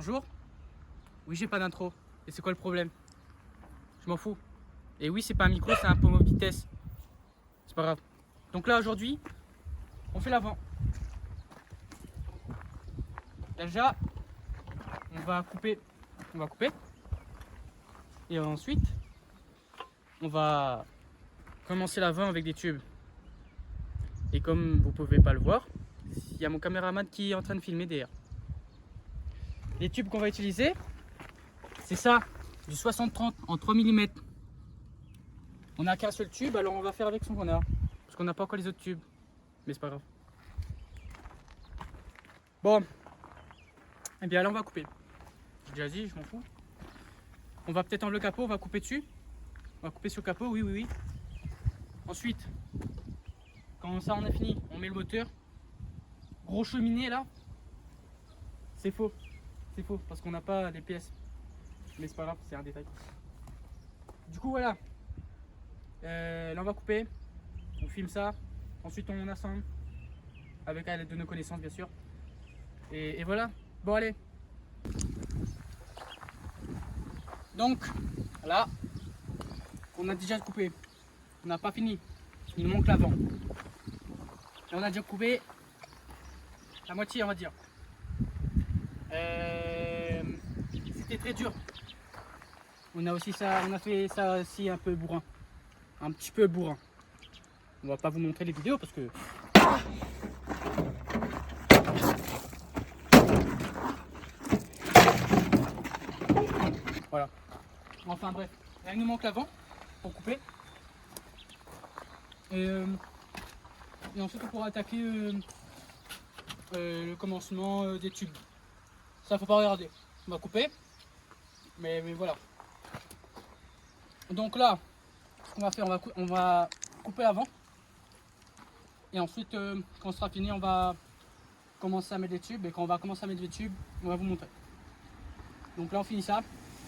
Bonjour. Oui, j'ai pas d'intro. Et c'est quoi le problème? Je m'en fous. Et oui, c'est pas un micro, c'est un pommeau vitesse. C'est pas grave. Donc là, aujourd'hui, on fait l'avant. Déjà, on va couper. On va couper. Et ensuite, on va commencer l'avant avec des tubes. Et comme vous pouvez pas le voir, il y a mon caméraman qui est en train de filmer derrière. Les tubes qu'on va utiliser, c'est ça, du 60-30 en 3 mm. On n'a qu'un seul tube, alors on va faire avec ce qu'on a. Parce qu'on n'a pas encore les autres tubes. Mais c'est pas grave. Bon. Et bien là on va couper. J'ai déjà dit, je m'en fous. On va peut-être enlever le capot, on va couper dessus. On va couper sur le capot, oui, oui, oui. Ensuite, quand ça on a fini, on met le moteur. Gros cheminée là. C'est faux. C'est faux, parce qu'on n'a pas les pièces. Mais c'est pas grave, c'est un détail. Du coup voilà. Là on va couper. On filme ça. Ensuite on assemble. Avec l'aide de nos connaissances bien sûr. Et voilà. Bon allez. Donc là, on a déjà coupé. On n'a pas fini. Il manque l'avant. Et on a déjà coupé la moitié on va dire. C'était très dur. On a aussi ça, on a fait ça aussi un peu bourrin. Un petit peu bourrin. On va pas vous montrer les vidéos parce que. Voilà. Enfin bref. Là, il nous manque l'avant pour couper. Et ensuite on pourra attaquer le commencement des tubes. Ça faut pas regarder. On va couper. Mais voilà. Donc là, ce qu'on va faire, on va couper l'avant. Et ensuite, quand on sera fini, on va commencer à mettre les tubes. Et quand on va commencer à mettre les tubes, on va vous montrer. Donc là, on finit ça.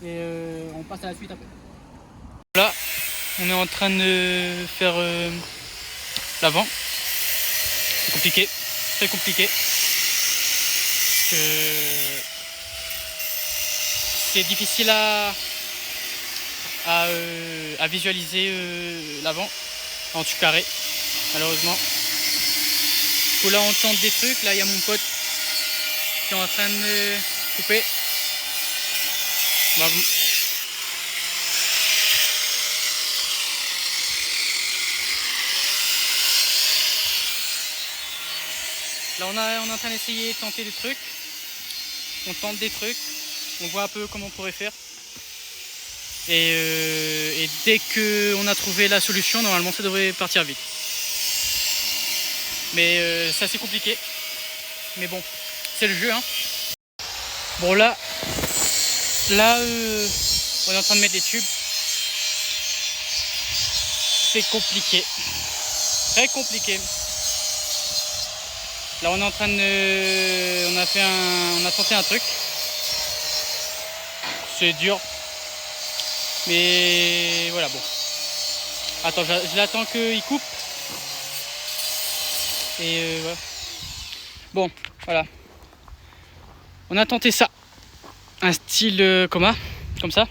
Et on passe à la suite après. Là, on est en train de faire l'avant. C'est compliqué. Très compliqué. C'est difficile à visualiser l'avant en tube carré, malheureusement. Du coup là on tente des trucs, là il y a mon pote qui est en train de couper. Là on est en train d'essayer de tenter des trucs. On tente des trucs, on voit un peu comment on pourrait faire. Et dès qu'on a trouvé la solution, normalement ça devrait partir vite. Mais c'est assez compliqué. Mais bon, c'est le jeu. Hein. Bon là on est en train de mettre des tubes. C'est compliqué. Très compliqué. Là on est en train de. On a tenté un truc. C'est dur. Mais voilà, bon. Attends, je l'attends qu'il coupe. Et voilà. Bon, voilà. On a tenté ça. Un style comme ça.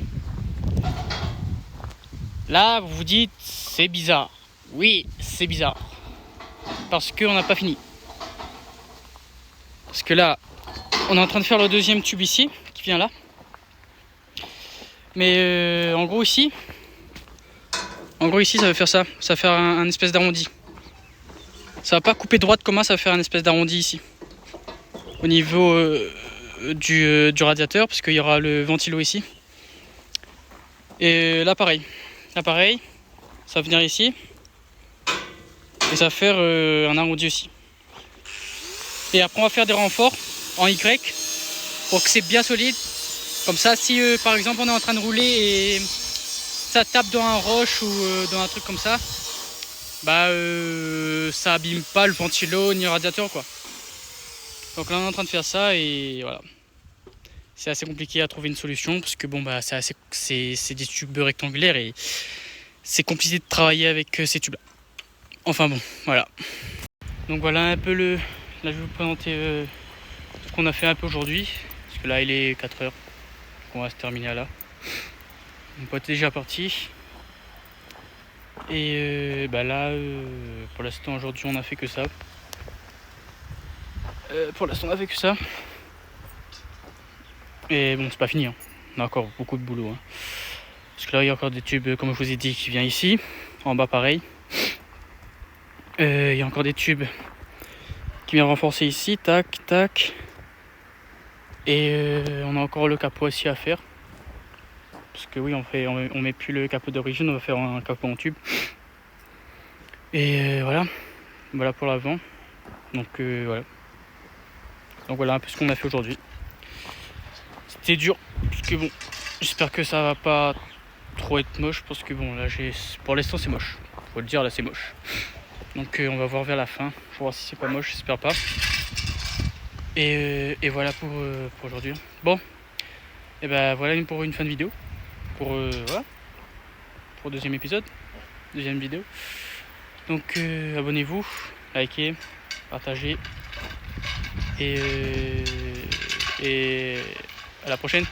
Là, vous vous dites, c'est bizarre. Oui, c'est bizarre. Parce qu'on n'a pas fini. Parce que là, on est en train de faire le deuxième tube ici, qui vient là. Mais en gros ici, ça va faire ça. Ça va faire un espèce d'arrondi. Ça va pas couper droite comme ça va faire un espèce d'arrondi ici. Au niveau du radiateur, parce qu'il y aura le ventilo ici. Et là pareil. Là pareil, ça va venir ici. Et ça va faire un arrondi aussi. Et après on va faire des renforts en Y pour que c'est bien solide. Comme ça, si par exemple on est en train de rouler et ça tape dans un roche ou dans un truc comme ça, bah ça abîme pas le ventilo ni le radiateur quoi. Donc là on est en train de faire ça et voilà. C'est assez compliqué à trouver une solution parce que bon bah c'est des tubes rectangulaires et c'est compliqué de travailler avec ces tubes là. Enfin bon, voilà. Donc voilà un peu là je vais vous présenter ce qu'on a fait un peu aujourd'hui Parce que là il est 4 heures. Donc on va se terminer à là. Mon pote est déjà parti. Et là, pour l'instant aujourd'hui on a fait que ça. Pour l'instant on a fait que ça. Et bon, c'est pas fini, hein. On a encore beaucoup de boulot, hein. Parce que là il y a encore des tubes, comme je vous ai dit, qui viennent ici. En bas pareil. Il y a encore des tubes qui viennent renforcer ici, tac, tac. Et on a encore le capot aussi à faire. Parce que oui, on met plus le capot d'origine, on va faire un capot en tube. Et voilà pour l'avant. Donc voilà. Donc voilà un peu ce qu'on a fait aujourd'hui. C'était dur, parce que bon, j'espère que ça va pas trop être moche, parce que bon là pour l'instant c'est moche. Faut le dire, là c'est moche. Donc on va voir vers la fin, pour voir si c'est pas moche, j'espère pas. Et voilà pour aujourd'hui. Bon, et voilà pour une fin de vidéo. Pour pour deuxième épisode, deuxième vidéo. Donc abonnez-vous, likez, partagez et à la prochaine.